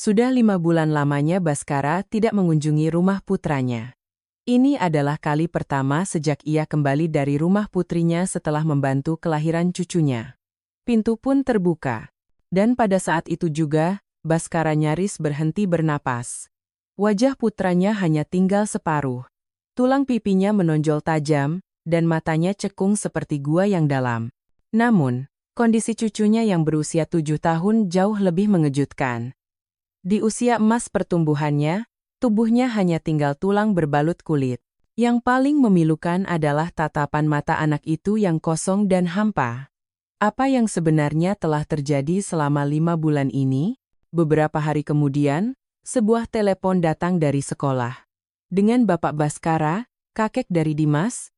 Sudah 5 bulan lamanya Baskara tidak mengunjungi rumah putranya. Ini adalah kali pertama sejak ia kembali dari rumah putrinya setelah membantu kelahiran cucunya. Pintu pun terbuka. Dan pada saat itu juga, Baskara nyaris berhenti bernapas. Wajah putranya hanya tinggal separuh. Tulang pipinya menonjol tajam, dan matanya cekung seperti gua yang dalam. Namun, kondisi cucunya yang berusia 7 tahun jauh lebih mengejutkan. Di usia emas pertumbuhannya, tubuhnya hanya tinggal tulang berbalut kulit. Yang paling memilukan adalah tatapan mata anak itu yang kosong dan hampa. Apa yang sebenarnya telah terjadi selama 5 bulan ini? Beberapa hari kemudian, sebuah telepon datang dari sekolah. Dengan Bapak Baskara, kakek dari Dimas,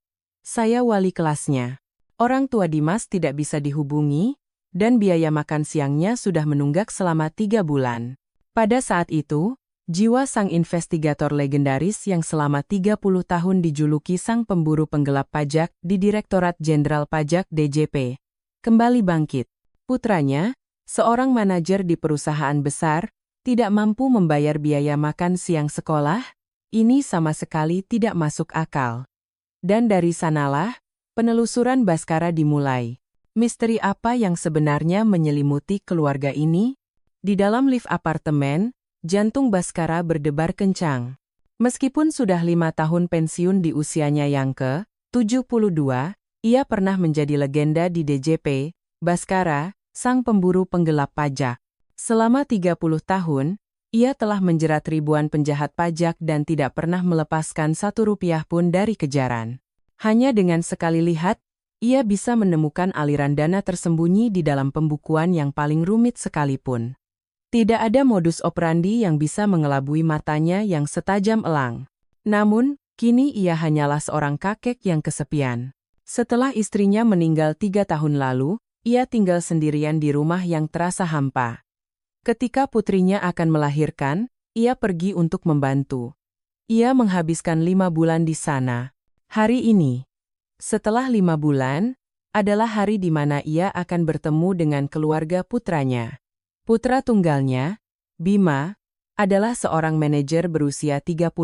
saya wali kelasnya. Orang tua Dimas tidak bisa dihubungi, dan biaya makan siangnya sudah menunggak selama 3 bulan. Pada saat itu, jiwa sang investigator legendaris yang selama 30 tahun dijuluki sang pemburu penggelap pajak di Direktorat Jenderal Pajak DJP, kembali bangkit. Putranya, seorang manajer di perusahaan besar, tidak mampu membayar biaya makan siang sekolah. Ini sama sekali tidak masuk akal. Dan dari sanalah, penelusuran Baskara dimulai. Misteri apa yang sebenarnya menyelimuti keluarga ini? Di dalam lift apartemen, jantung Baskara berdebar kencang. Meskipun sudah 5 tahun pensiun di usianya yang ke-72, ia pernah menjadi legenda di DJP. Baskara, sang pemburu penggelap pajak. Selama 30 tahun, ia telah menjerat ribuan penjahat pajak dan tidak pernah melepaskan 1 rupiah pun dari kejaran. Hanya dengan sekali lihat, ia bisa menemukan aliran dana tersembunyi di dalam pembukuan yang paling rumit sekalipun. Tidak ada modus operandi yang bisa mengelabui matanya yang setajam elang. Namun, kini ia hanyalah seorang kakek yang kesepian. Setelah istrinya meninggal 3 tahun lalu, ia tinggal sendirian di rumah yang terasa hampa. Ketika putrinya akan melahirkan, ia pergi untuk membantu. Ia menghabiskan 5 bulan di sana. Hari ini, setelah 5 bulan, adalah hari di mana ia akan bertemu dengan keluarga putranya. Putra tunggalnya, Bima, adalah seorang manajer berusia 38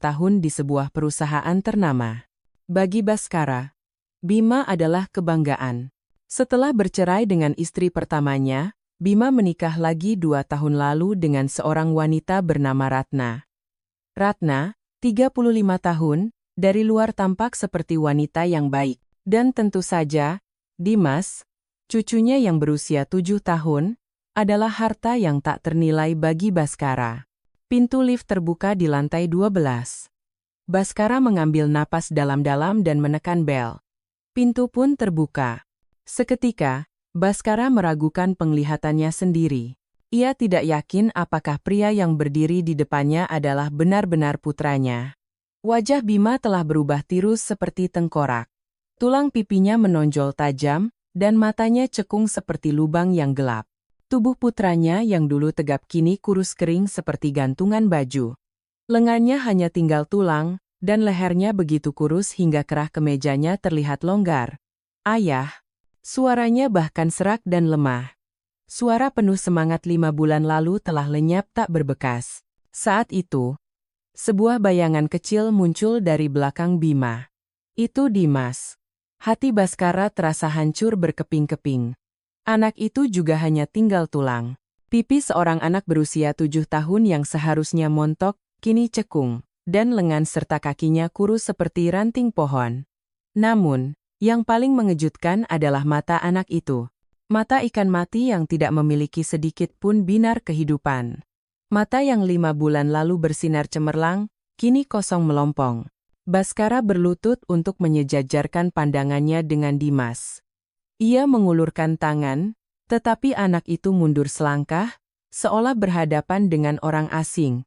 tahun di sebuah perusahaan ternama. Bagi Baskara, Bima adalah kebanggaan. Setelah bercerai dengan istri pertamanya, Bima menikah lagi 2 tahun lalu dengan seorang wanita bernama Ratna. Ratna, 35 tahun, dari luar tampak seperti wanita yang baik. Dan tentu saja, Dimas, cucunya yang berusia 7 tahun, adalah harta yang tak ternilai bagi Baskara. Pintu lift terbuka di lantai 12. Baskara mengambil napas dalam-dalam dan menekan bel. Pintu pun terbuka. Seketika, Baskara meragukan penglihatannya sendiri. Ia tidak yakin apakah pria yang berdiri di depannya adalah benar-benar putranya. Wajah Bima telah berubah tirus seperti tengkorak. Tulang pipinya menonjol tajam, dan matanya cekung seperti lubang yang gelap. Tubuh putranya yang dulu tegap kini kurus kering seperti gantungan baju. Lengannya hanya tinggal tulang, dan lehernya begitu kurus hingga kerah kemejanya terlihat longgar. Ayah, suaranya bahkan serak dan lemah. Suara penuh semangat 5 bulan lalu telah lenyap tak berbekas. Saat itu, sebuah bayangan kecil muncul dari belakang Bima. Itu Dimas. Hati Baskara terasa hancur berkeping-keping. Anak itu juga hanya tinggal tulang. Pipi seorang anak berusia 7 tahun yang seharusnya montok, kini cekung, dan lengan serta kakinya kurus seperti ranting pohon. Namun, yang paling mengejutkan adalah mata anak itu. Mata ikan mati yang tidak memiliki sedikit pun binar kehidupan. Mata yang 5 bulan lalu bersinar cemerlang, kini kosong melompong. Baskara berlutut untuk menyejajarkan pandangannya dengan Dimas. Ia mengulurkan tangan, tetapi anak itu mundur selangkah, seolah berhadapan dengan orang asing.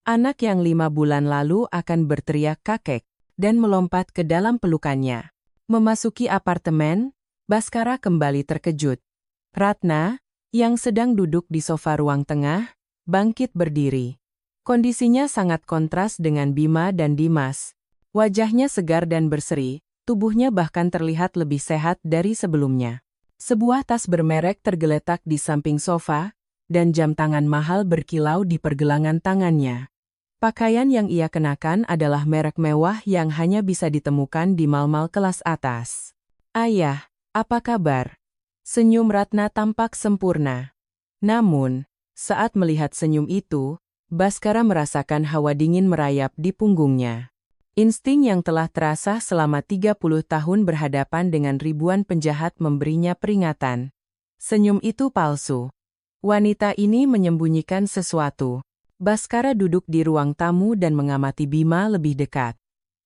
Anak yang 5 bulan lalu akan berteriak kakek, dan melompat ke dalam pelukannya. Memasuki apartemen, Baskara kembali terkejut. Ratna, yang sedang duduk di sofa ruang tengah, bangkit berdiri. Kondisinya sangat kontras dengan Bima dan Dimas. Wajahnya segar dan berseri. Tubuhnya bahkan terlihat lebih sehat dari sebelumnya. Sebuah tas bermerek tergeletak di samping sofa, dan jam tangan mahal berkilau di pergelangan tangannya. Pakaian yang ia kenakan adalah merek mewah yang hanya bisa ditemukan di mal-mal kelas atas. "Ayah, apa kabar?" Senyum Ratna tampak sempurna. Namun, saat melihat senyum itu, Baskara merasakan hawa dingin merayap di punggungnya. Insting yang telah terasah selama 30 tahun berhadapan dengan ribuan penjahat memberinya peringatan. Senyum itu palsu. Wanita ini menyembunyikan sesuatu. Baskara duduk di ruang tamu dan mengamati Bima lebih dekat.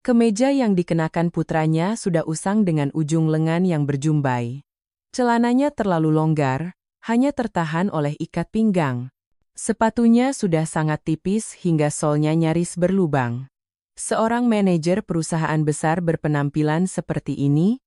Kemeja yang dikenakan putranya sudah usang dengan ujung lengan yang berjumbai. Celananya terlalu longgar, hanya tertahan oleh ikat pinggang. Sepatunya sudah sangat tipis hingga solnya nyaris berlubang. Seorang manajer perusahaan besar berpenampilan seperti ini,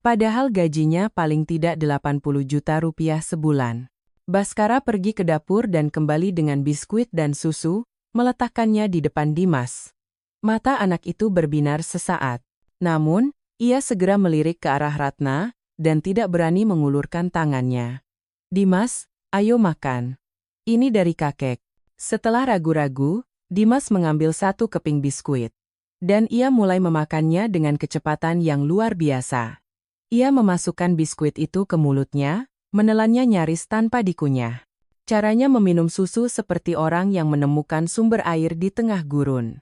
padahal gajinya paling tidak 80 juta rupiah sebulan. Baskara pergi ke dapur dan kembali dengan biskuit dan susu, meletakkannya di depan Dimas. Mata anak itu berbinar sesaat. Namun, ia segera melirik ke arah Ratna, dan tidak berani mengulurkan tangannya. "Dimas, ayo makan. Ini dari kakek." Setelah ragu-ragu, Dimas mengambil satu keping biskuit. Dan ia mulai memakannya dengan kecepatan yang luar biasa. Ia memasukkan biskuit itu ke mulutnya, menelannya nyaris tanpa dikunyah. Caranya meminum susu seperti orang yang menemukan sumber air di tengah gurun.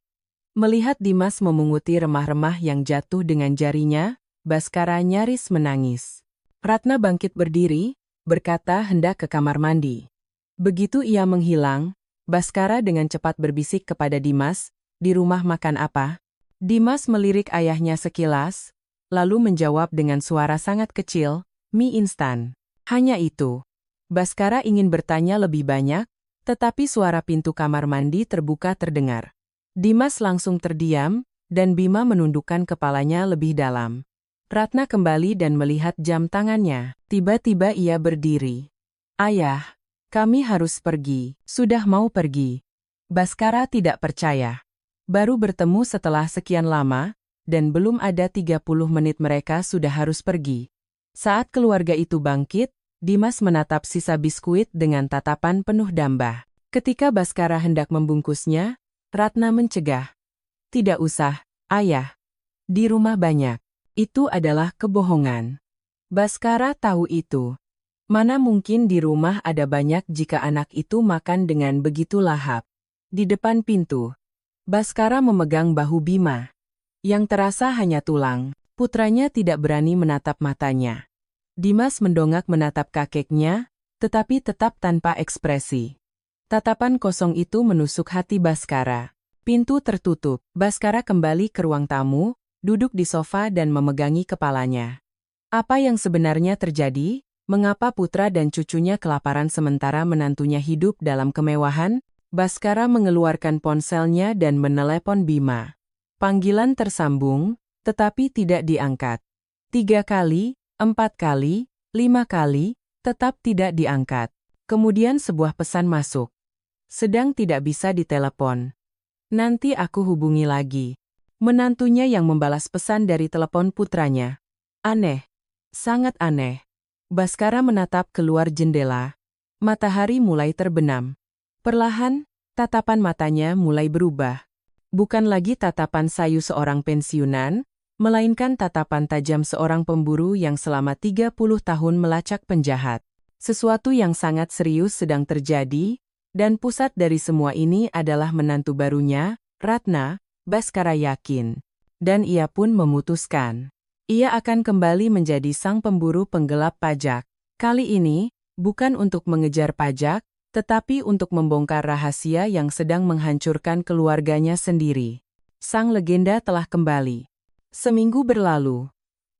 Melihat Dimas memunguti remah-remah yang jatuh dengan jarinya, Baskara nyaris menangis. Ratna bangkit berdiri, berkata hendak ke kamar mandi. Begitu ia menghilang, Baskara dengan cepat berbisik kepada Dimas, "Di rumah makan apa?" Dimas melirik ayahnya sekilas, lalu menjawab dengan suara sangat kecil, "Mie instan." Hanya itu. Baskara ingin bertanya lebih banyak, tetapi suara pintu kamar mandi terbuka terdengar. Dimas langsung terdiam, dan Bima menundukkan kepalanya lebih dalam. Ratna kembali dan melihat jam tangannya. Tiba-tiba ia berdiri. "Ayah, kami harus pergi." "Sudah mau pergi?" Baskara tidak percaya. Baru bertemu setelah sekian lama, dan belum ada 30 menit mereka sudah harus pergi. Saat keluarga itu bangkit, Dimas menatap sisa biskuit dengan tatapan penuh dambah. Ketika Baskara hendak membungkusnya, Ratna mencegah. "Tidak usah, ayah. Di rumah banyak." Itu adalah kebohongan. Baskara tahu itu. Mana mungkin di rumah ada banyak jika anak itu makan dengan begitu lahap. Di depan pintu, Baskara memegang bahu Bima. Yang terasa hanya tulang. Putranya tidak berani menatap matanya. Dimas mendongak menatap kakeknya, tetapi tetap tanpa ekspresi. Tatapan kosong itu menusuk hati Baskara. Pintu tertutup. Baskara kembali ke ruang tamu, duduk di sofa dan memegangi kepalanya. Apa yang sebenarnya terjadi? Mengapa putra dan cucunya kelaparan sementara menantunya hidup dalam kemewahan? Baskara mengeluarkan ponselnya dan menelepon Bima. Panggilan tersambung, tetapi tidak diangkat. 3 kali, 4 kali, 5 kali, tetap tidak diangkat. Kemudian sebuah pesan masuk. "Sedang tidak bisa ditelepon. Nanti aku hubungi lagi." Menantunya yang membalas pesan dari telepon putranya. Aneh. Sangat aneh. Baskara menatap keluar jendela. Matahari mulai terbenam. Perlahan, tatapan matanya mulai berubah. Bukan lagi tatapan sayu seorang pensiunan, melainkan tatapan tajam seorang pemburu yang selama 30 tahun melacak penjahat. Sesuatu yang sangat serius sedang terjadi, dan pusat dari semua ini adalah menantu barunya, Ratna. Baskara yakin. Dan ia pun memutuskan. Ia akan kembali menjadi sang pemburu penggelap pajak. Kali ini, bukan untuk mengejar pajak, tetapi untuk membongkar rahasia yang sedang menghancurkan keluarganya sendiri. Sang legenda telah kembali. Seminggu berlalu.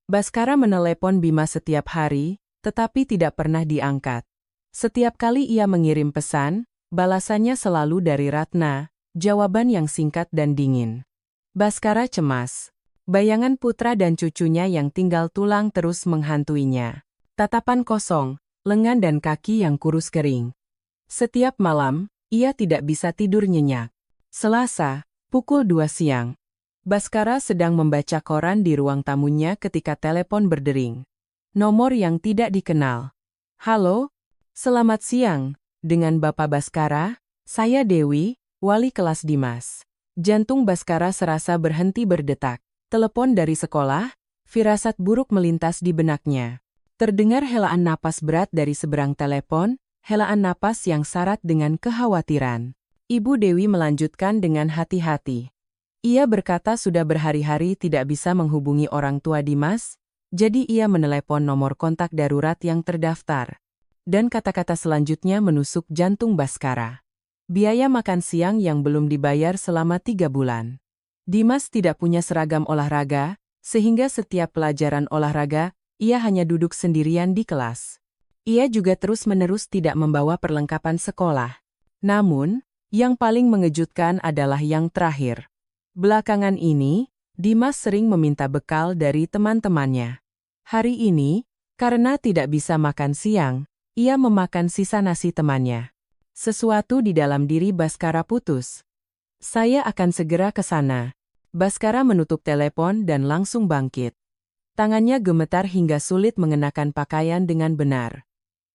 Baskara menelepon Bima setiap hari, tetapi tidak pernah diangkat. Setiap kali ia mengirim pesan, balasannya selalu dari Ratna, jawaban yang singkat dan dingin. Baskara cemas. Bayangan putra dan cucunya yang tinggal tulang terus menghantuinya. Tatapan kosong, lengan dan kaki yang kurus kering. Setiap malam, ia tidak bisa tidur nyenyak. Selasa, pukul 2 siang. Baskara sedang membaca koran di ruang tamunya ketika telepon berdering. Nomor yang tidak dikenal. "Halo, selamat siang, Dengan Bapak Baskara, saya Dewi, wali kelas Dimas. Jantung Baskara serasa berhenti berdetak. Telepon dari sekolah, firasat buruk melintas di benaknya. Terdengar helaan napas berat dari seberang telepon, helaan napas yang syarat dengan kekhawatiran. Ibu Dewi melanjutkan dengan hati-hati. Ia berkata sudah berhari-hari tidak bisa menghubungi orang tua Dimas, jadi ia menelepon nomor kontak darurat yang terdaftar. Dan kata-kata selanjutnya menusuk jantung Baskara. Biaya makan siang yang belum dibayar selama 3 bulan. Dimas tidak punya seragam olahraga, sehingga setiap pelajaran olahraga, ia hanya duduk sendirian di kelas. Ia juga terus-menerus tidak membawa perlengkapan sekolah. Namun, yang paling mengejutkan adalah yang terakhir. Belakangan ini, Dimas sering meminta bekal dari teman-temannya. Hari ini, karena tidak bisa makan siang, ia memakan sisa nasi temannya. Sesuatu di dalam diri Baskara putus. Saya akan segera ke sana. Baskara menutup telepon dan langsung bangkit. Tangannya gemetar hingga sulit mengenakan pakaian dengan benar.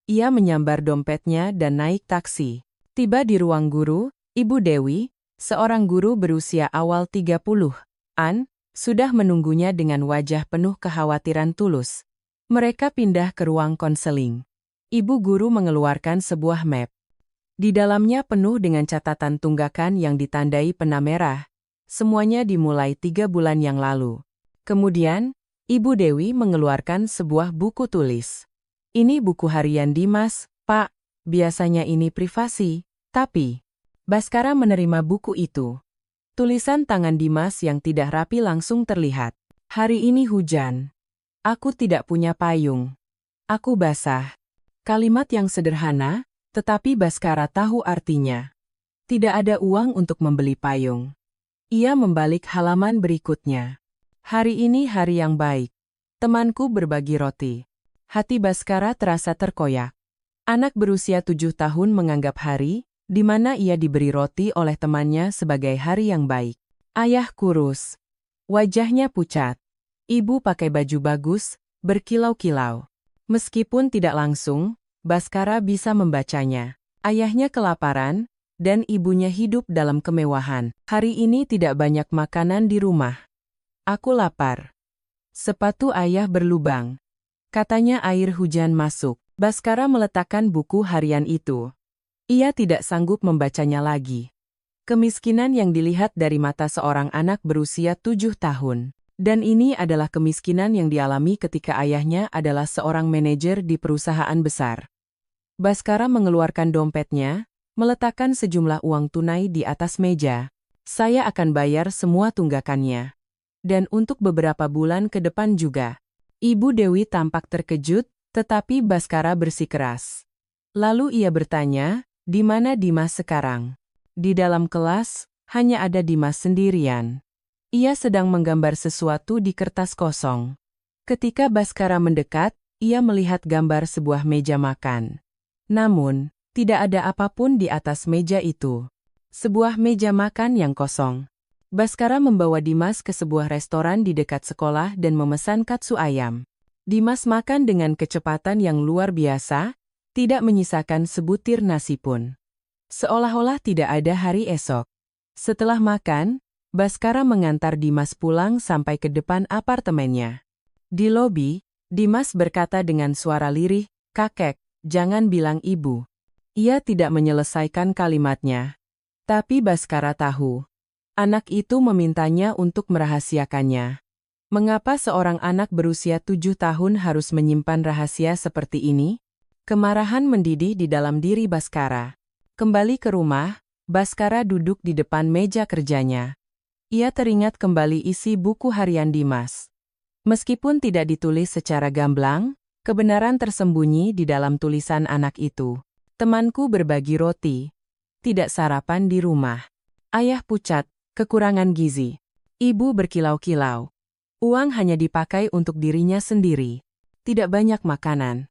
Ia menyambar dompetnya dan naik taksi. Tiba di ruang guru, Ibu Dewi, seorang guru berusia awal 30-an, sudah menunggunya dengan wajah penuh kekhawatiran tulus. Mereka pindah ke ruang konseling. Ibu guru mengeluarkan sebuah map. Di dalamnya penuh dengan catatan tunggakan yang ditandai pena merah. Semuanya dimulai 3 bulan yang lalu. Kemudian, Ibu Dewi mengeluarkan sebuah buku tulis. Ini buku harian Dimas, Pak. Biasanya ini privasi, tapi Baskara menerima buku itu. Tulisan tangan Dimas yang tidak rapi langsung terlihat. Hari ini hujan. Aku tidak punya payung. Aku basah. Kalimat yang sederhana, tetapi Baskara tahu artinya. Tidak ada uang untuk membeli payung. Ia membalik halaman berikutnya. Hari ini hari yang baik. Temanku berbagi roti. Hati Baskara terasa terkoyak. Anak berusia 7 tahun menganggap hari, di mana ia diberi roti oleh temannya sebagai hari yang baik. Ayah kurus. Wajahnya pucat. Ibu pakai baju bagus, berkilau-kilau. Meskipun tidak langsung, Baskara bisa membacanya. Ayahnya kelaparan, dan ibunya hidup dalam kemewahan. Hari ini tidak banyak makanan di rumah. Aku lapar. Sepatu ayah berlubang. Katanya air hujan masuk. Baskara meletakkan buku harian itu. Ia tidak sanggup membacanya lagi. Kemiskinan yang dilihat dari mata seorang anak berusia 7 tahun. Dan ini adalah kemiskinan yang dialami ketika ayahnya adalah seorang manajer di perusahaan besar. Baskara mengeluarkan dompetnya, meletakkan sejumlah uang tunai di atas meja. Saya akan bayar semua tunggakannya. Dan untuk beberapa bulan ke depan juga. Ibu Dewi tampak terkejut, tetapi Baskara bersikeras. Lalu ia bertanya, di mana Dimas sekarang? Di dalam kelas, hanya ada Dimas sendirian. Ia sedang menggambar sesuatu di kertas kosong. Ketika Baskara mendekat, ia melihat gambar sebuah meja makan. Namun, tidak ada apapun di atas meja itu. Sebuah meja makan yang kosong. Baskara membawa Dimas ke sebuah restoran di dekat sekolah dan memesan katsu ayam. Dimas makan dengan kecepatan yang luar biasa, tidak menyisakan sebutir nasi pun. Seolah-olah tidak ada hari esok. Setelah makan, Baskara mengantar Dimas pulang sampai ke depan apartemennya. Di lobi, Dimas berkata dengan suara lirih, "Kakek, jangan bilang ibu." Ia tidak menyelesaikan kalimatnya. Tapi Baskara tahu. Anak itu memintanya untuk merahasiakannya. Mengapa seorang anak berusia 7 tahun harus menyimpan rahasia seperti ini? Kemarahan mendidih di dalam diri Baskara. Kembali ke rumah, Baskara duduk di depan meja kerjanya. Ia teringat kembali isi buku harian Dimas. Meskipun tidak ditulis secara gamblang, kebenaran tersembunyi di dalam tulisan anak itu. Temanku berbagi roti. Tidak sarapan di rumah. Ayah pucat. Kekurangan gizi. Ibu berkilau-kilau. Uang hanya dipakai untuk dirinya sendiri. Tidak banyak makanan.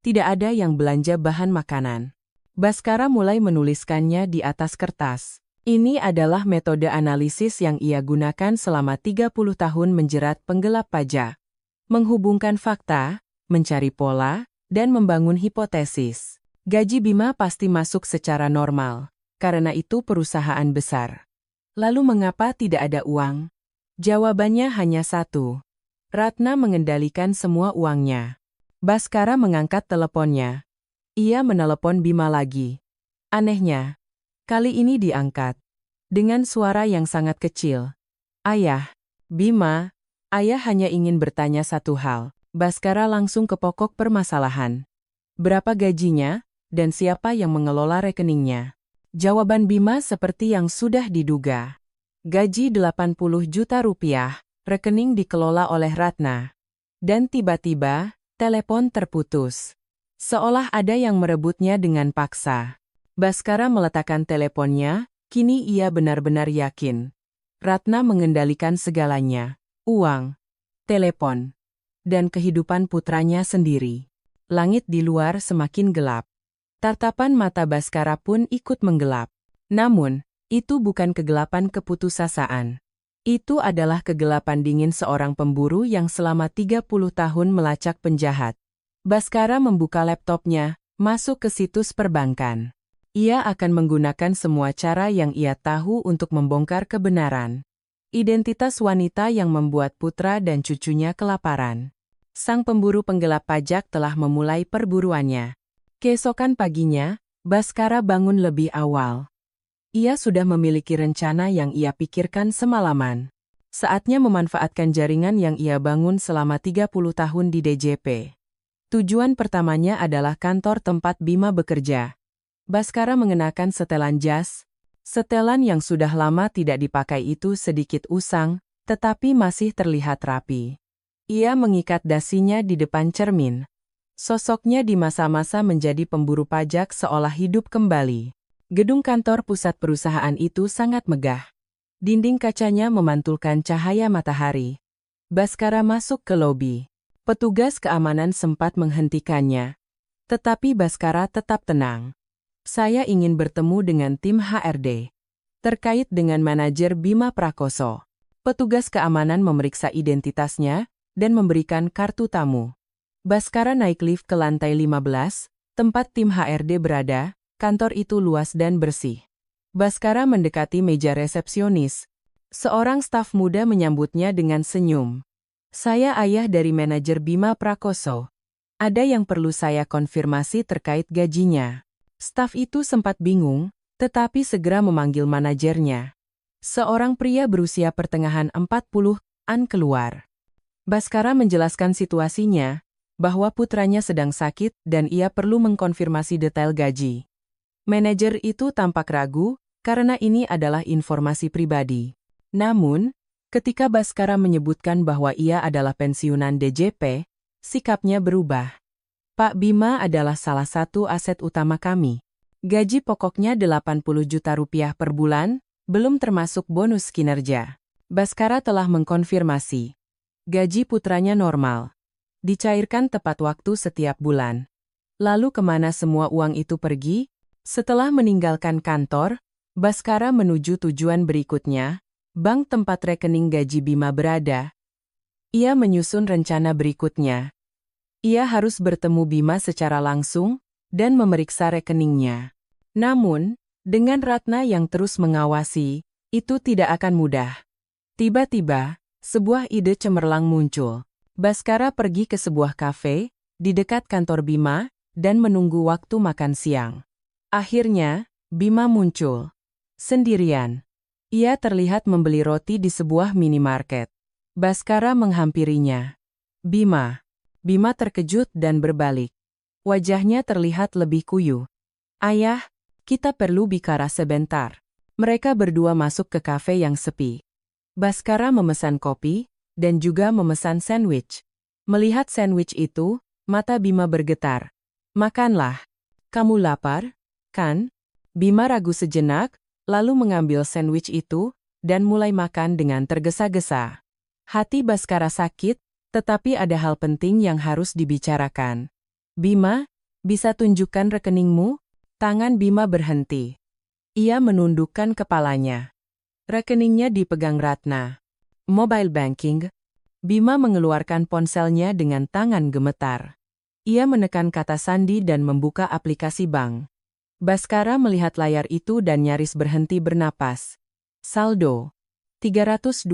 Tidak ada yang belanja bahan makanan. Baskara mulai menuliskannya di atas kertas. Ini adalah metode analisis yang ia gunakan selama 30 tahun menjerat penggelap pajak. Menghubungkan fakta, mencari pola, dan membangun hipotesis. Gaji Bima pasti masuk secara normal, karena itu perusahaan besar. Lalu mengapa tidak ada uang? Jawabannya hanya satu. Ratna mengendalikan semua uangnya. Baskara mengangkat teleponnya. Ia menelepon Bima lagi. Anehnya, kali ini diangkat. Dengan suara yang sangat kecil. Ayah, Bima, ayah hanya ingin bertanya satu hal. Baskara langsung ke pokok permasalahan. Berapa gajinya, dan siapa yang mengelola rekeningnya? Jawaban Bima seperti yang sudah diduga. Gaji 80 juta rupiah, rekening dikelola oleh Ratna. Dan tiba-tiba, telepon terputus. Seolah ada yang merebutnya dengan paksa. Baskara meletakkan teleponnya, kini ia benar-benar yakin. Ratna mengendalikan segalanya. Uang, telepon, dan kehidupan putranya sendiri. Langit di luar semakin gelap. Tatapan mata Baskara pun ikut menggelap. Namun, itu bukan kegelapan keputusasaan. Itu adalah kegelapan dingin seorang pemburu yang selama 30 tahun melacak penjahat. Baskara membuka laptopnya, masuk ke situs perbankan. Ia akan menggunakan semua cara yang ia tahu untuk membongkar kebenaran. Identitas wanita yang membuat putra dan cucunya kelaparan. Sang pemburu penggelap pajak telah memulai perburuannya. Keesokan paginya, Baskara bangun lebih awal. Ia sudah memiliki rencana yang ia pikirkan semalaman. Saatnya memanfaatkan jaringan yang ia bangun selama 30 tahun di DJP. Tujuan pertamanya adalah kantor tempat Bima bekerja. Baskara mengenakan setelan jas. Setelan yang sudah lama tidak dipakai itu sedikit usang, tetapi masih terlihat rapi. Ia mengikat dasinya di depan cermin. Sosoknya di masa-masa menjadi pemburu pajak seolah hidup kembali. Gedung kantor pusat perusahaan itu sangat megah. Dinding kacanya memantulkan cahaya matahari. Baskara masuk ke lobi. Petugas keamanan sempat menghentikannya. Tetapi Baskara tetap tenang. Saya ingin bertemu dengan tim HRD. Terkait dengan manajer Bima Prakoso. Petugas keamanan memeriksa identitasnya dan memberikan kartu tamu. Baskara naik lift ke lantai 15, tempat tim HRD berada, kantor itu luas dan bersih. Baskara mendekati meja resepsionis. Seorang staf muda menyambutnya dengan senyum. Saya ayah dari manajer Bima Prakoso. Ada yang perlu saya konfirmasi terkait gajinya. Staf itu sempat bingung, tetapi segera memanggil manajernya. Seorang pria berusia pertengahan 40-an keluar. Baskara menjelaskan situasinya, bahwa putranya sedang sakit dan ia perlu mengkonfirmasi detail gaji. Manajer itu tampak ragu, karena ini adalah informasi pribadi. Namun, ketika Baskara menyebutkan bahwa ia adalah pensiunan DJP, sikapnya berubah. Pak Bima adalah salah satu aset utama kami. Gaji pokoknya 80 juta rupiah per bulan, belum termasuk bonus kinerja. Baskara telah mengkonfirmasi. Gaji putranya normal. Dicairkan tepat waktu setiap bulan. Lalu kemana semua uang itu pergi? Setelah meninggalkan kantor, Baskara menuju tujuan berikutnya, bank tempat rekening gaji Bima berada. Ia menyusun rencana berikutnya. Ia harus bertemu Bima secara langsung dan memeriksa rekeningnya. Namun, dengan Ratna yang terus mengawasi, itu tidak akan mudah. Tiba-tiba, sebuah ide cemerlang muncul. Baskara pergi ke sebuah kafe, di dekat kantor Bima, dan menunggu waktu makan siang. Akhirnya, Bima muncul. Sendirian. Ia terlihat membeli roti di sebuah minimarket. Baskara menghampirinya. Bima. Bima terkejut dan berbalik. Wajahnya terlihat lebih kuyuh. Ayah, kita perlu bicara sebentar. Mereka berdua masuk ke kafe yang sepi. Baskara memesan kopi, dan juga memesan sandwich. Melihat sandwich itu, mata Bima bergetar. Makanlah. Kamu lapar, kan? Bima ragu sejenak, lalu mengambil sandwich itu, dan mulai makan dengan tergesa-gesa. Hati Baskara sakit, tetapi ada hal penting yang harus dibicarakan. Bima, bisa tunjukkan rekeningmu? Tangan Bima berhenti. Ia menundukkan kepalanya. Rekeningnya dipegang Ratna. Mobile banking. Bima mengeluarkan ponselnya dengan tangan gemetar. Ia menekan kata sandi dan membuka aplikasi bank. Baskara melihat layar itu dan nyaris berhenti bernapas. Saldo, 320.000.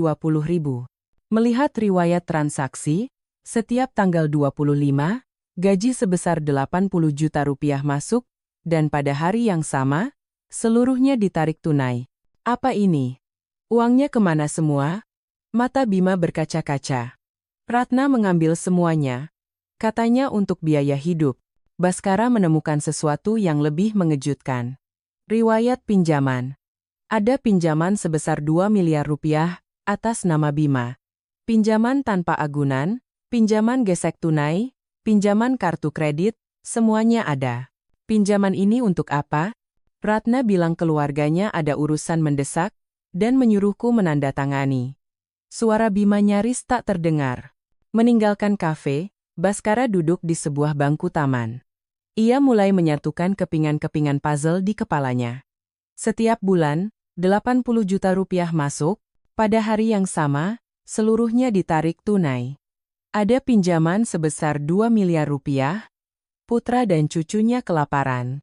Melihat riwayat transaksi, setiap tanggal 25, gaji sebesar 80 juta rupiah masuk, dan pada hari yang sama, seluruhnya ditarik tunai. Apa ini? Uangnya kemana semua? Mata Bima berkaca-kaca. Ratna mengambil semuanya. Katanya untuk biaya hidup. Baskara menemukan sesuatu yang lebih mengejutkan. Riwayat pinjaman. Ada pinjaman sebesar 2 miliar rupiah atas nama Bima. Pinjaman tanpa agunan, pinjaman gesek tunai, pinjaman kartu kredit, semuanya ada. Pinjaman ini untuk apa? Ratna bilang keluarganya ada urusan mendesak dan menyuruhku menandatangani. Suara Bima nyaris tak terdengar. Meninggalkan kafe, Baskara duduk di sebuah bangku taman. Ia mulai menyatukan kepingan-kepingan puzzle di kepalanya. Setiap bulan, 80 juta rupiah masuk, pada hari yang sama, seluruhnya ditarik tunai. Ada pinjaman sebesar 2 miliar rupiah, putra dan cucunya kelaparan.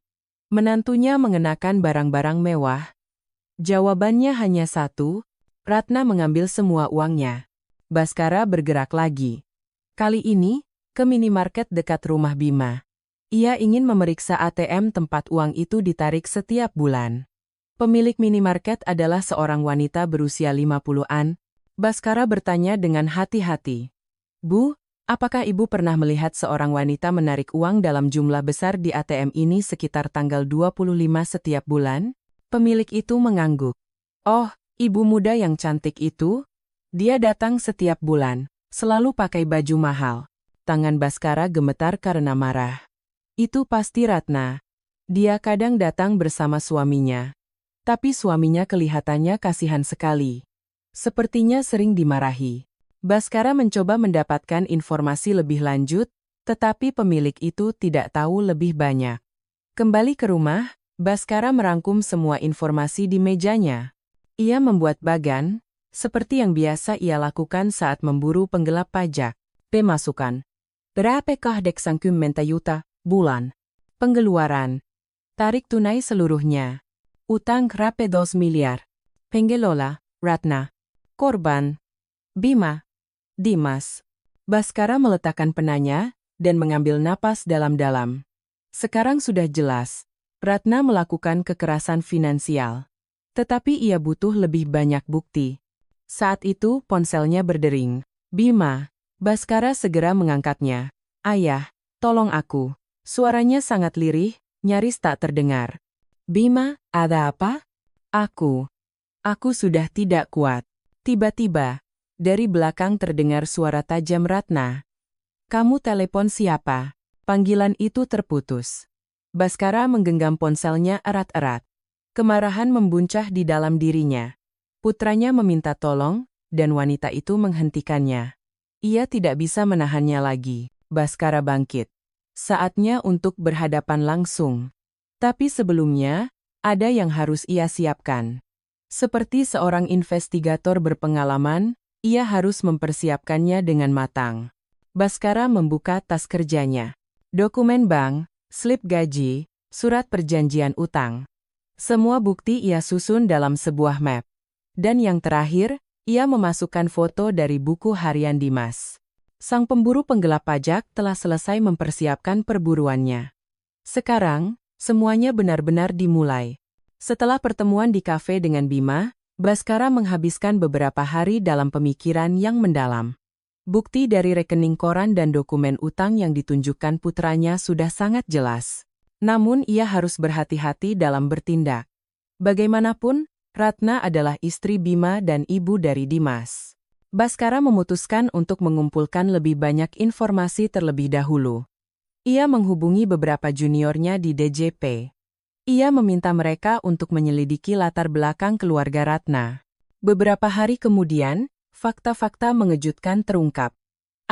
Menantunya mengenakan barang-barang mewah. Jawabannya hanya satu, Ratna mengambil semua uangnya. Baskara bergerak lagi. Kali ini, ke minimarket dekat rumah Bima. Ia ingin memeriksa ATM tempat uang itu ditarik setiap bulan. Pemilik minimarket adalah seorang wanita berusia 50-an. Baskara bertanya dengan hati-hati. Bu, apakah ibu pernah melihat seorang wanita menarik uang dalam jumlah besar di ATM ini sekitar tanggal 25 setiap bulan? Pemilik itu mengangguk. Oh, ibu muda yang cantik itu? Dia datang setiap bulan, selalu pakai baju mahal. Tangan Baskara gemetar karena marah. Itu pasti Ratna. Dia kadang datang bersama suaminya. Tapi suaminya kelihatannya kasihan sekali. Sepertinya sering dimarahi. Baskara mencoba mendapatkan informasi lebih lanjut, tetapi pemilik itu tidak tahu lebih banyak. Kembali ke rumah, Baskara merangkum semua informasi di mejanya. Ia membuat bagan, seperti yang biasa ia lakukan saat memburu penggelap pajak. Pemasukan. Berapakah dek sangkum yuta, bulan? Pengeluaran. Tarik tunai seluruhnya. Utang rape 2 miliar. Pengelola, Ratna. Korban. Bima. Dimas. Baskara meletakkan penanya, dan mengambil napas dalam-dalam. Sekarang sudah jelas. Ratna melakukan kekerasan finansial. Tetapi ia butuh lebih banyak bukti. Saat itu ponselnya berdering. Bima. Baskara segera mengangkatnya. Ayah, tolong aku. Suaranya sangat lirih, nyaris tak terdengar. Bima, ada apa? Aku sudah tidak kuat. Tiba-tiba, dari belakang terdengar suara tajam Ratna. Kamu telepon siapa? Panggilan itu terputus. Baskara menggenggam ponselnya erat-erat. Kemarahan membuncah di dalam dirinya. Putranya meminta tolong, dan wanita itu menghentikannya. Ia tidak bisa menahannya lagi. Baskara bangkit. Saatnya untuk berhadapan langsung. Tapi sebelumnya, ada yang harus ia siapkan. Seperti seorang investigator berpengalaman, ia harus mempersiapkannya dengan matang. Baskara membuka tas kerjanya. Dokumen bank, slip gaji, surat perjanjian utang. Semua bukti ia susun dalam sebuah map. Dan yang terakhir, ia memasukkan foto dari buku harian Dimas. Sang pemburu penggelap pajak telah selesai mempersiapkan perburuannya. Sekarang, semuanya benar-benar dimulai. Setelah pertemuan di kafe dengan Bima, Baskara menghabiskan beberapa hari dalam pemikiran yang mendalam. Bukti dari rekening koran dan dokumen utang yang ditunjukkan putranya sudah sangat jelas. Namun ia harus berhati-hati dalam bertindak. Bagaimanapun, Ratna adalah istri Bima dan ibu dari Dimas. Baskara memutuskan untuk mengumpulkan lebih banyak informasi terlebih dahulu. Ia menghubungi beberapa juniornya di DJP. Ia meminta mereka untuk menyelidiki latar belakang keluarga Ratna. Beberapa hari kemudian, fakta-fakta mengejutkan terungkap.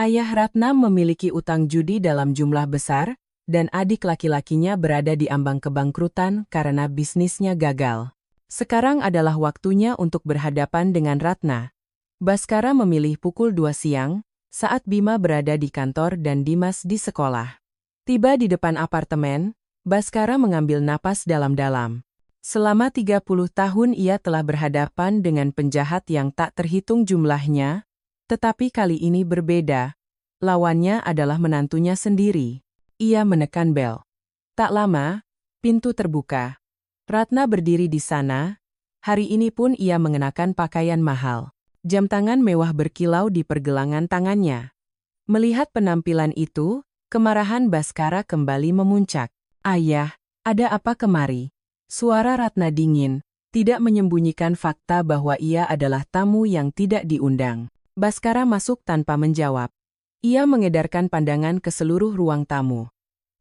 Ayah Ratna memiliki utang judi dalam jumlah besar, dan adik laki-lakinya berada di ambang kebangkrutan karena bisnisnya gagal. Sekarang adalah waktunya untuk berhadapan dengan Ratna. Baskara memilih pukul 2 siang, saat Bima berada di kantor dan Dimas di sekolah. Tiba di depan apartemen, Baskara mengambil napas dalam-dalam. Selama 30 tahun ia telah berhadapan dengan penjahat yang tak terhitung jumlahnya, tetapi kali ini berbeda. Lawannya adalah menantunya sendiri. Ia menekan bel. Tak lama, pintu terbuka. Ratna berdiri di sana. Hari ini pun ia mengenakan pakaian mahal. Jam tangan mewah berkilau di pergelangan tangannya. Melihat penampilan itu, kemarahan Baskara kembali memuncak. Ayah, ada apa kemari? Suara Ratna dingin, tidak menyembunyikan fakta bahwa ia adalah tamu yang tidak diundang. Baskara masuk tanpa menjawab. Ia mengedarkan pandangan ke seluruh ruang tamu.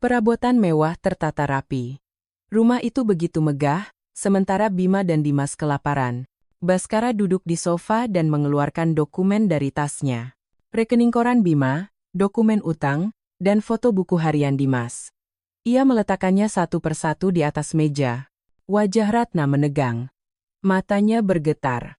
Perabotan mewah tertata rapi. Rumah itu begitu megah, sementara Bima dan Dimas kelaparan. Baskara duduk di sofa dan mengeluarkan dokumen dari tasnya. Rekening koran Bima, dokumen utang, dan foto buku harian Dimas. Ia meletakkannya satu persatu di atas meja. Wajah Ratna menegang. Matanya bergetar.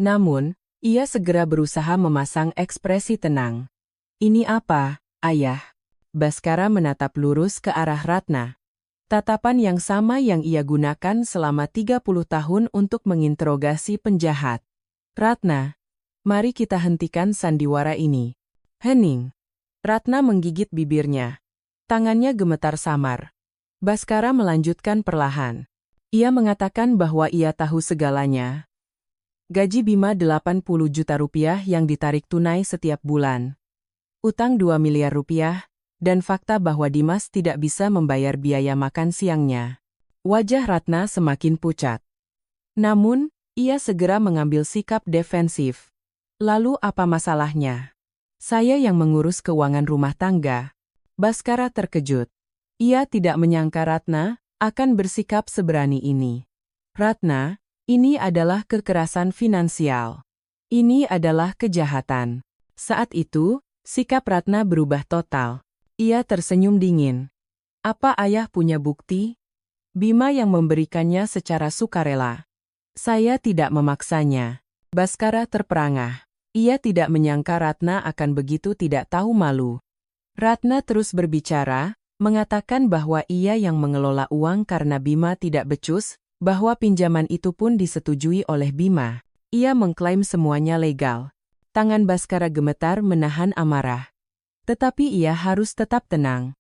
Namun, ia segera berusaha memasang ekspresi tenang. Ini apa, Ayah? Baskara menatap lurus ke arah Ratna. Tatapan yang sama yang ia gunakan selama 30 tahun untuk menginterogasi penjahat. Ratna, mari kita hentikan sandiwara ini. Hening. Ratna menggigit bibirnya. Tangannya gemetar samar. Baskara melanjutkan perlahan. Ia mengatakan bahwa ia tahu segalanya. Gaji Bima 80 juta rupiah yang ditarik tunai setiap bulan. Utang 2 miliar rupiah, dan fakta bahwa Dimas tidak bisa membayar biaya makan siangnya. Wajah Ratna semakin pucat. Namun, ia segera mengambil sikap defensif. Lalu apa masalahnya? Saya yang mengurus keuangan rumah tangga. Baskara terkejut. Ia tidak menyangka Ratna akan bersikap seberani ini. Ratna, ini adalah kekerasan finansial. Ini adalah kejahatan. Saat itu, sikap Ratna berubah total. Ia tersenyum dingin. Apa ayah punya bukti? Bima yang memberikannya secara sukarela. Saya tidak memaksanya. Baskara terperangah. Ia tidak menyangka Ratna akan begitu tidak tahu malu. Ratna terus berbicara, mengatakan bahwa ia yang mengelola uang karena Bima tidak becus, bahwa pinjaman itu pun disetujui oleh Bima. Ia mengklaim semuanya legal. Tangan Baskara gemetar menahan amarah. Tetapi ia harus tetap tenang.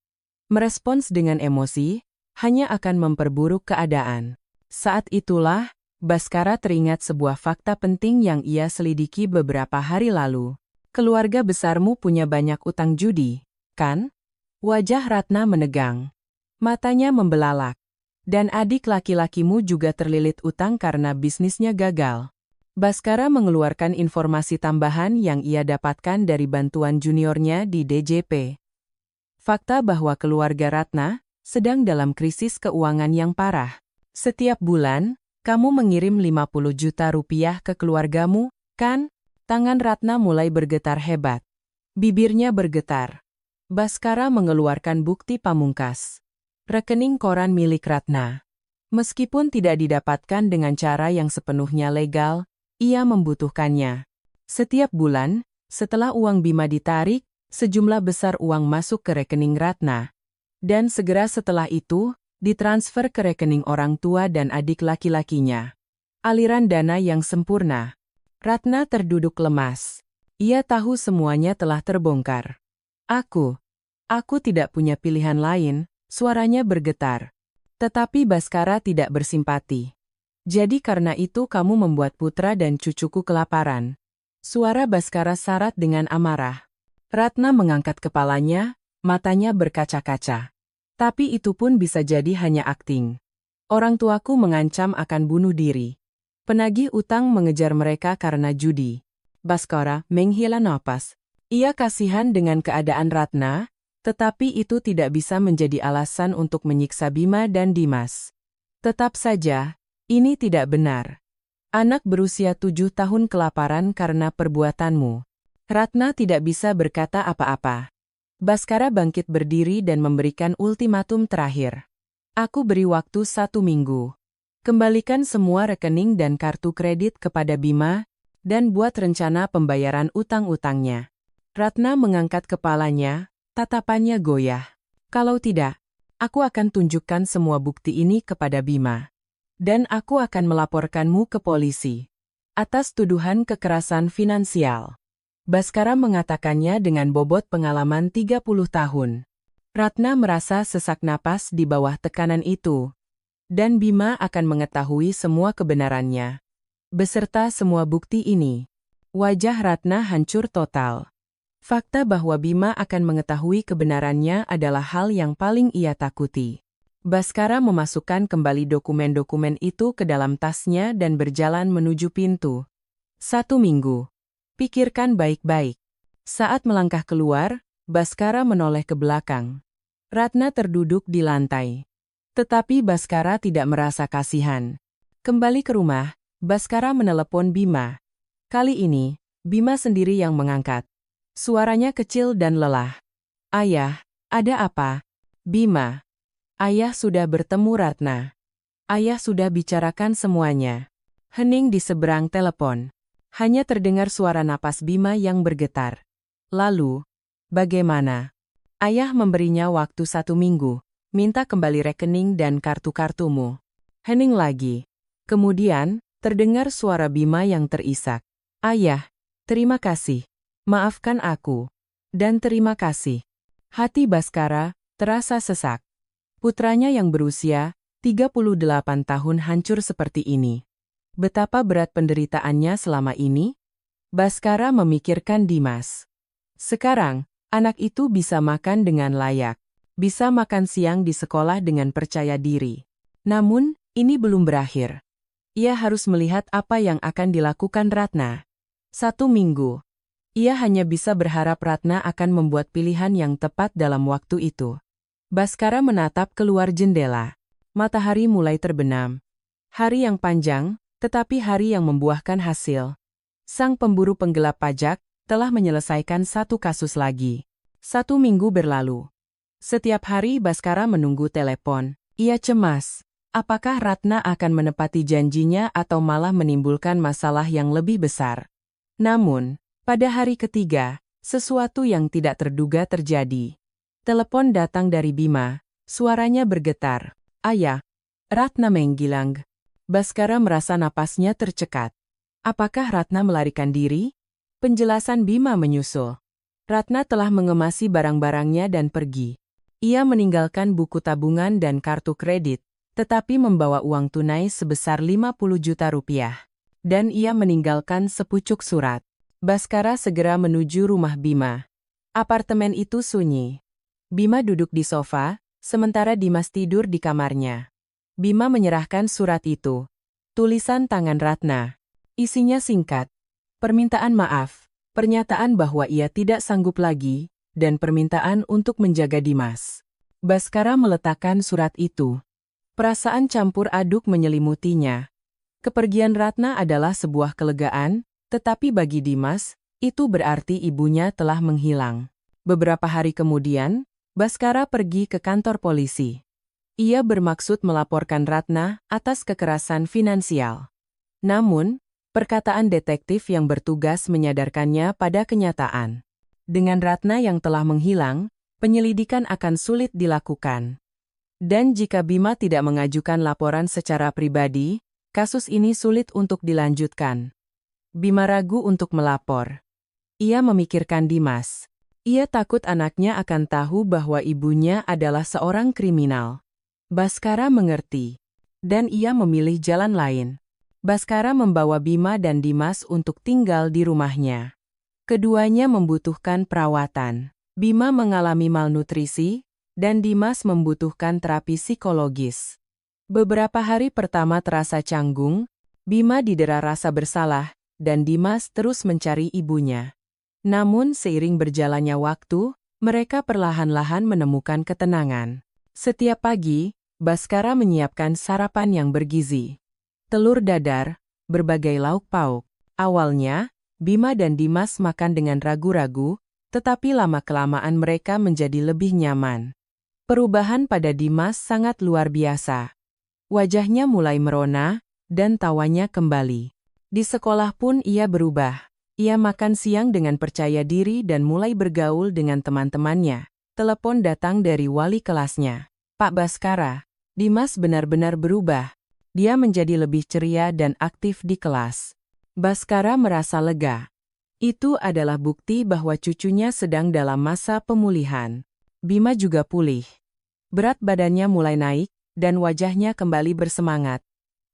Merespons dengan emosi, hanya akan memperburuk keadaan. Saat itulah, Baskara teringat sebuah fakta penting yang ia selidiki beberapa hari lalu. Keluarga besarmu punya banyak utang judi, kan? Wajah Ratna menegang. Matanya membelalak. Dan adik laki-lakimu juga terlilit utang karena bisnisnya gagal. Baskara mengeluarkan informasi tambahan yang ia dapatkan dari bantuan juniornya di DJP. Fakta bahwa keluarga Ratna sedang dalam krisis keuangan yang parah. Setiap bulan, kamu mengirim 50 juta rupiah ke keluargamu, kan? Tangan Ratna mulai bergetar hebat. Bibirnya bergetar. Baskara mengeluarkan bukti pamungkas. Rekening koran milik Ratna. Meskipun tidak didapatkan dengan cara yang sepenuhnya legal, ia membutuhkannya. Setiap bulan, setelah uang Bima ditarik, sejumlah besar uang masuk ke rekening Ratna. Dan segera setelah itu, ditransfer ke rekening orang tua dan adik laki-lakinya. Aliran dana yang sempurna. Ratna terduduk lemas. Ia tahu semuanya telah terbongkar. Aku tidak punya pilihan lain, suaranya bergetar. Tetapi Baskara tidak bersimpati. Jadi karena itu kamu membuat putra dan cucuku kelaparan. Suara Baskara syarat dengan amarah. Ratna mengangkat kepalanya, matanya berkaca-kaca. Tapi itu pun bisa jadi hanya akting. Orang tuaku mengancam akan bunuh diri. Penagih utang mengejar mereka karena judi. Baskara menghela napas. Ia kasihan dengan keadaan Ratna, tetapi itu tidak bisa menjadi alasan untuk menyiksa Bima dan Dimas. Tetap saja, ini tidak benar. Anak berusia 7 tahun kelaparan karena perbuatanmu. Ratna tidak bisa berkata apa-apa. Baskara bangkit berdiri dan memberikan ultimatum terakhir. Aku beri waktu 1 minggu. Kembalikan semua rekening dan kartu kredit kepada Bima, dan buat rencana pembayaran utang-utangnya. Ratna mengangkat kepalanya, tatapannya goyah. Kalau tidak, aku akan tunjukkan semua bukti ini kepada Bima. Dan aku akan melaporkanmu ke polisi atas tuduhan kekerasan finansial. Baskara mengatakannya dengan bobot pengalaman 30 tahun. Ratna merasa sesak napas di bawah tekanan itu. Dan Bima akan mengetahui semua kebenarannya. Beserta semua bukti ini. Wajah Ratna hancur total. Fakta bahwa Bima akan mengetahui kebenarannya adalah hal yang paling ia takuti. Baskara memasukkan kembali dokumen-dokumen itu ke dalam tasnya dan berjalan menuju pintu. 1 minggu. Pikirkan baik-baik. Saat melangkah keluar, Baskara menoleh ke belakang. Ratna terduduk di lantai. Tetapi Baskara tidak merasa kasihan. Kembali ke rumah, Baskara menelepon Bima. Kali ini, Bima sendiri yang mengangkat. Suaranya kecil dan lelah. Ayah, ada apa? Bima. Ayah sudah bertemu Ratna. Ayah sudah bicarakan semuanya. Hening di seberang telepon. Hanya terdengar suara napas Bima yang bergetar. Lalu, bagaimana? Ayah memberinya waktu 1 minggu. Minta kembali rekening dan kartu-kartumu. Hening lagi. Kemudian, terdengar suara Bima yang terisak. Ayah, terima kasih. Maafkan aku. Dan terima kasih. Hati Baskara terasa sesak. Putranya yang berusia 38 tahun hancur seperti ini. Betapa berat penderitaannya selama ini? Baskara memikirkan Dimas. Sekarang, anak itu bisa makan dengan layak. Bisa makan siang di sekolah dengan percaya diri. Namun, ini belum berakhir. Ia harus melihat apa yang akan dilakukan Ratna. 1 minggu. Ia hanya bisa berharap Ratna akan membuat pilihan yang tepat dalam waktu itu. Baskara menatap keluar jendela. Matahari mulai terbenam. Hari yang panjang, tetapi hari yang membuahkan hasil. Sang pemburu penggelap pajak telah menyelesaikan 1 kasus lagi. 1 minggu berlalu. Setiap hari Baskara menunggu telepon. Ia cemas. Apakah Ratna akan menepati janjinya atau malah menimbulkan masalah yang lebih besar? Namun, pada hari ketiga, sesuatu yang tidak terduga terjadi. Telepon datang dari Bima, suaranya bergetar. Ayah, Ratna menghilang. Baskara merasa napasnya tercekat. Apakah Ratna melarikan diri? Penjelasan Bima menyusul. Ratna telah mengemasi barang-barangnya dan pergi. Ia meninggalkan buku tabungan dan kartu kredit, tetapi membawa uang tunai sebesar 50 juta rupiah. Dan ia meninggalkan sepucuk surat. Baskara segera menuju rumah Bima. Apartemen itu sunyi. Bima duduk di sofa, sementara Dimas tidur di kamarnya. Bima menyerahkan surat itu. Tulisan tangan Ratna. Isinya singkat. Permintaan maaf, pernyataan bahwa ia tidak sanggup lagi, dan permintaan untuk menjaga Dimas. Baskara meletakkan surat itu. Perasaan campur aduk menyelimutinya. Kepergian Ratna adalah sebuah kelegaan, tetapi bagi Dimas, itu berarti ibunya telah menghilang. Beberapa hari kemudian, Baskara pergi ke kantor polisi. Ia bermaksud melaporkan Ratna atas kekerasan finansial. Namun, perkataan detektif yang bertugas menyadarkannya pada kenyataan. Dengan Ratna yang telah menghilang, penyelidikan akan sulit dilakukan. Dan jika Bima tidak mengajukan laporan secara pribadi, kasus ini sulit untuk dilanjutkan. Bima ragu untuk melapor. Ia memikirkan Dimas. Ia takut anaknya akan tahu bahwa ibunya adalah seorang kriminal. Baskara mengerti. Dan ia memilih jalan lain. Baskara membawa Bima dan Dimas untuk tinggal di rumahnya. Keduanya membutuhkan perawatan. Bima mengalami malnutrisi, dan Dimas membutuhkan terapi psikologis. Beberapa hari pertama terasa canggung, Bima didera rasa bersalah, dan Dimas terus mencari ibunya. Namun seiring berjalannya waktu, mereka perlahan-lahan menemukan ketenangan. Setiap pagi, Baskara menyiapkan sarapan yang bergizi. Telur dadar, berbagai lauk pauk. Awalnya, Bima dan Dimas makan dengan ragu-ragu, tetapi lama-kelamaan mereka menjadi lebih nyaman. Perubahan pada Dimas sangat luar biasa. Wajahnya mulai merona, dan tawanya kembali. Di sekolah pun ia berubah. Ia makan siang dengan percaya diri dan mulai bergaul dengan teman-temannya. Telepon datang dari wali kelasnya. Pak Baskara, Dimas benar-benar berubah. Dia menjadi lebih ceria dan aktif di kelas. Baskara merasa lega. Itu adalah bukti bahwa cucunya sedang dalam masa pemulihan. Bima juga pulih. Berat badannya mulai naik, dan wajahnya kembali bersemangat.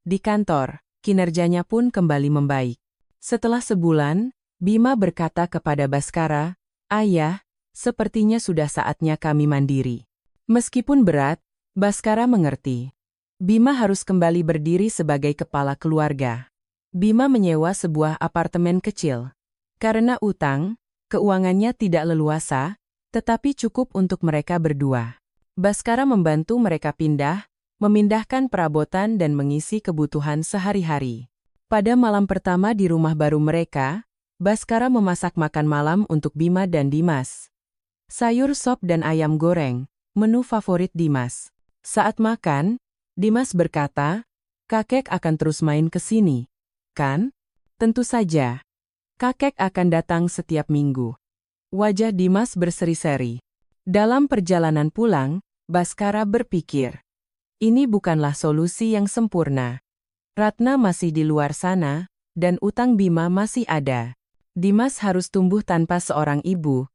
Di kantor, kinerjanya pun kembali membaik. Setelah sebulan, Bima berkata kepada Baskara, "Ayah, sepertinya sudah saatnya kami mandiri." Meskipun berat, Baskara mengerti. Bima harus kembali berdiri sebagai kepala keluarga. Bima menyewa sebuah apartemen kecil. Karena utang, keuangannya tidak leluasa, tetapi cukup untuk mereka berdua. Baskara membantu mereka memindahkan perabotan dan mengisi kebutuhan sehari-hari. Pada malam pertama di rumah baru mereka, Baskara memasak makan malam untuk Bima dan Dimas. Sayur sop dan ayam goreng, menu favorit Dimas. Saat makan, Dimas berkata, "Kakek akan terus main ke sini, kan?" "Tentu saja. Kakek akan datang setiap minggu." Wajah Dimas berseri-seri. Dalam perjalanan pulang, Baskara berpikir, ini bukanlah solusi yang sempurna. Ratna masih di luar sana, dan utang Bima masih ada. Dimas harus tumbuh tanpa seorang ibu.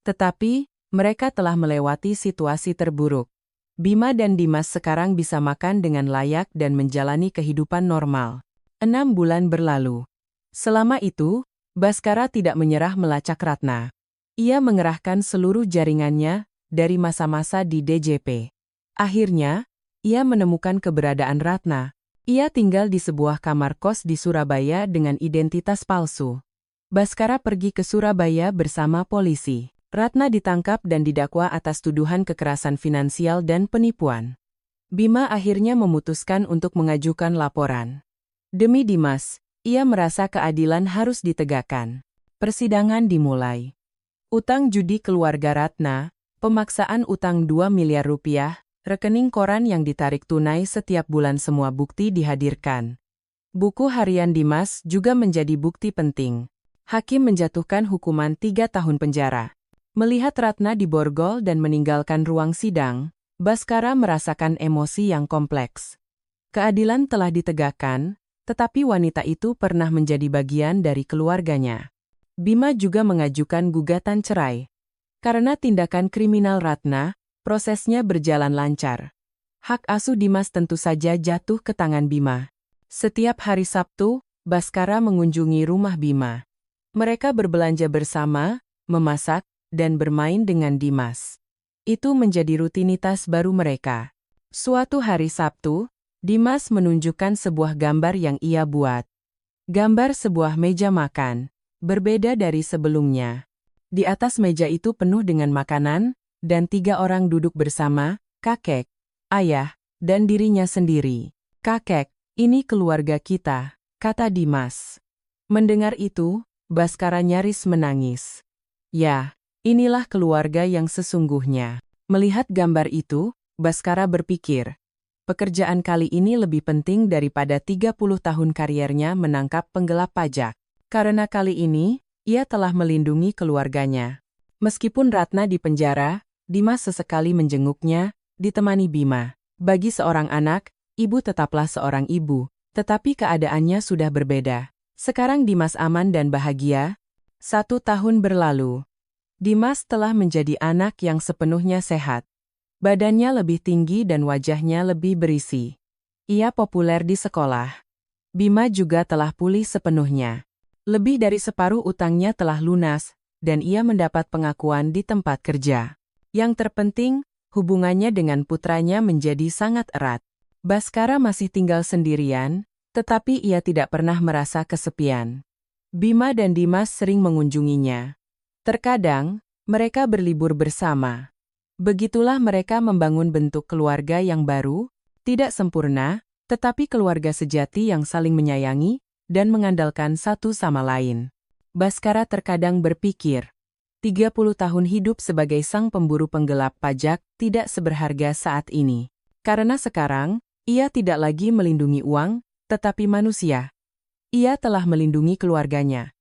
Tetapi, mereka telah melewati situasi terburuk. Bima dan Dimas sekarang bisa makan dengan layak dan menjalani kehidupan normal. 6 bulan berlalu. Selama itu, Baskara tidak menyerah melacak Ratna. Ia mengerahkan seluruh jaringannya dari masa-masa di DJP. Akhirnya, ia menemukan keberadaan Ratna. Ia tinggal di sebuah kamar kos di Surabaya dengan identitas palsu. Baskara pergi ke Surabaya bersama polisi. Ratna ditangkap dan didakwa atas tuduhan kekerasan finansial dan penipuan. Bima akhirnya memutuskan untuk mengajukan laporan. Demi Dimas, ia merasa keadilan harus ditegakkan. Persidangan dimulai. Utang judi keluarga Ratna, pemaksaan utang 2 miliar rupiah, rekening koran yang ditarik tunai setiap bulan, semua bukti dihadirkan. Buku harian Dimas juga menjadi bukti penting. Hakim menjatuhkan hukuman 3 tahun penjara. Melihat Ratna diborgol dan meninggalkan ruang sidang, Baskara merasakan emosi yang kompleks. Keadilan telah ditegakkan, tetapi wanita itu pernah menjadi bagian dari keluarganya. Bima juga mengajukan gugatan cerai. Karena tindakan kriminal Ratna, prosesnya berjalan lancar. Hak asuh Dimas tentu saja jatuh ke tangan Bima. Setiap hari Sabtu, Baskara mengunjungi rumah Bima. Mereka berbelanja bersama, memasak, dan bermain dengan Dimas. Itu menjadi rutinitas baru mereka. Suatu hari Sabtu, Dimas menunjukkan sebuah gambar yang ia buat. Gambar sebuah meja makan, berbeda dari sebelumnya. Di atas meja itu penuh dengan makanan, dan 3 orang duduk bersama, kakek, ayah, dan dirinya sendiri. "Kakek, ini keluarga kita," kata Dimas. Mendengar itu, Baskara nyaris menangis. Ya, inilah keluarga yang sesungguhnya. Melihat gambar itu, Baskara berpikir, pekerjaan kali ini lebih penting daripada 30 tahun kariernya menangkap penggelap pajak. Karena kali ini, ia telah melindungi keluarganya. Meskipun Ratna di penjara, Dimas sesekali menjenguknya, ditemani Bima. Bagi seorang anak, ibu tetaplah seorang ibu, tetapi keadaannya sudah berbeda. Sekarang Dimas aman dan bahagia. 1 tahun berlalu. Dimas telah menjadi anak yang sepenuhnya sehat. Badannya lebih tinggi dan wajahnya lebih berisi. Ia populer di sekolah. Bima juga telah pulih sepenuhnya. Lebih dari separuh utangnya telah lunas, dan ia mendapat pengakuan di tempat kerja. Yang terpenting, hubungannya dengan putranya menjadi sangat erat. Baskara masih tinggal sendirian, tetapi ia tidak pernah merasa kesepian. Bima dan Dimas sering mengunjunginya. Terkadang, mereka berlibur bersama. Begitulah mereka membangun bentuk keluarga yang baru, tidak sempurna, tetapi keluarga sejati yang saling menyayangi dan mengandalkan satu sama lain. Baskara terkadang berpikir, 30 tahun hidup sebagai sang pemburu penggelap pajak tidak seberharga saat ini. Karena sekarang, ia tidak lagi melindungi uang, tetapi manusia. Ia telah melindungi keluarganya.